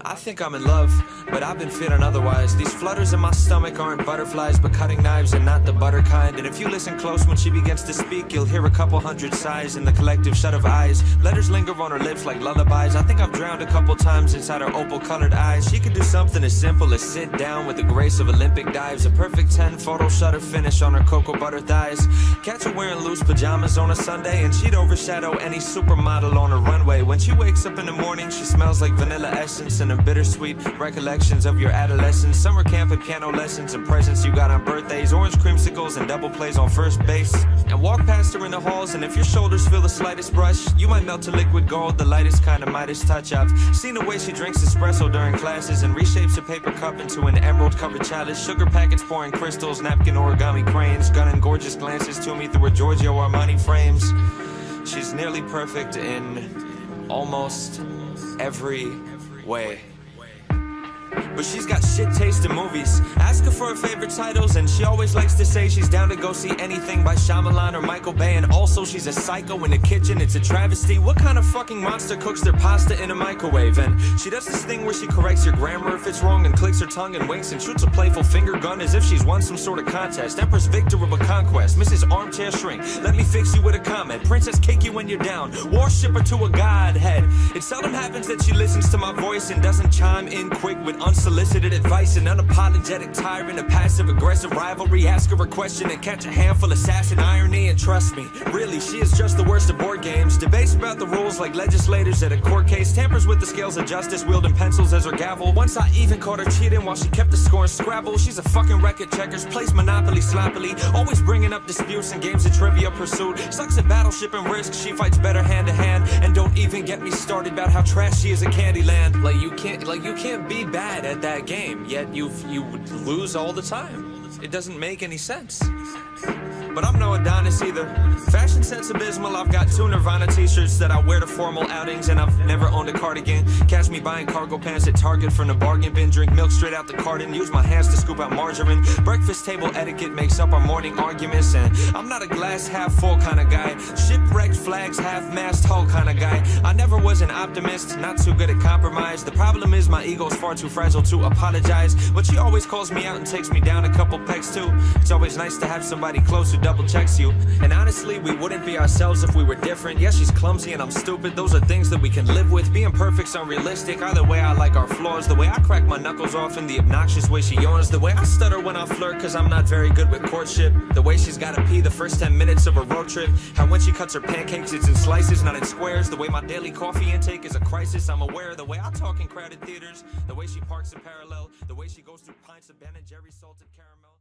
I think I'm in love, but I've been feeling otherwise. These flutters in my stomach aren't butterflies, but cutting knives and not the butter kind. And if you listen close when she begins to speak, you'll hear a couple hundred sighs in the collective shut of eyes. Letters linger on her lips like lullabies. I think I've drowned a couple times inside her opal-colored eyes. She can do something as simple as sit down with the grace of Olympic dives. A perfect 10-photo shutter finish on her cocoa butter thighs. Catch her wearing loose pajamas on a Sunday, and she'd overshadow any supermodel on a runway. When she wakes up in the morning, she smells like vanilla essence and bittersweet recollections of your adolescence. Summer camp and piano lessons and presents you got on birthdays. Orange creamsicles and double plays on first base. And walk past her in the halls, and if your shoulders feel the slightest brush, you might melt to liquid gold, the lightest kind of Midas touch. I've seen the way she drinks espresso during classes and reshapes a paper cup into an emerald-covered chalice. Sugar packets pouring crystals, napkin origami cranes, gunning gorgeous glances to me through her Giorgio Armani frames. She's nearly perfect in almost every way. But she's got shit taste in movies. Ask her for her favorite titles, and she always likes to say she's down to go see anything by Shyamalan or Michael Bay. And also she's a psycho in the kitchen, it's a travesty. What kind of fucking monster cooks their pasta in a microwave? And she does this thing where she corrects your grammar if it's wrong, and clicks her tongue and winks and shoots a playful finger gun as if she's won some sort of contest. Empress victor of a conquest, Mrs. Armchair Shrink, let me fix you with a comment. Princess kick you when you're down, worship her to a godhead. It seldom happens that she listens to my voice and doesn't chime in quick with unsolicited advice. An unapologetic tyrant, a passive-aggressive rivalry. Ask her a question and catch a handful of sass and irony. And trust me, really, she is just the worst of board games. Debates about the rules like legislators at a court case. Tampers with the scales of justice, wielding pencils as her gavel. Once I even caught her cheating while she kept the score in Scrabble. She's a fucking wreck at checkers, plays Monopoly sloppily, always bringing up disputes and games of Trivia Pursuit. Sucks at Battleship and Risk, she fights better hand-to-hand. And don't even get me started about how trash she is at Candyland. Like you can't be bad at that game, yet you lose all the time. It doesn't make any sense. But I'm no Adonis either. Fashion sense abysmal. I've got 2 Nirvana t-shirts that I wear to formal outings, and I've never owned a cardigan. Catch me buying cargo pants at Target from the bargain bin. Drink milk straight out the carton, use my hands to scoop out margarine. Breakfast table etiquette makes up our morning arguments, and I'm not a glass half full kind of guy. Shipwrecked flags half-mast hull kind of guy. I never was an optimist, not too good at compromise. The problem is my ego's far too fragile to apologize, but she always calls me out and takes me down a couple pegs too. It's always nice to have somebody close who double checks you. And honestly, we wouldn't be ourselves if we were different. Yeah, she's clumsy and I'm stupid, those are things that we can live with. Being perfect's unrealistic, either way I like our flaws. The way I crack my knuckles off and the obnoxious way she yawns. The way I stutter when I flirt cause I'm not very good with courtship. The way she's gotta pee the first 10 minutes of a road trip. How when she cuts her pancakes it's in slices, not in squares. The way my daily coffee intake is a crisis, I'm aware. The way I talk in crowded theaters, the way she parks a parallel, the way she goes through pints of Ben and Jerry's salted caramel.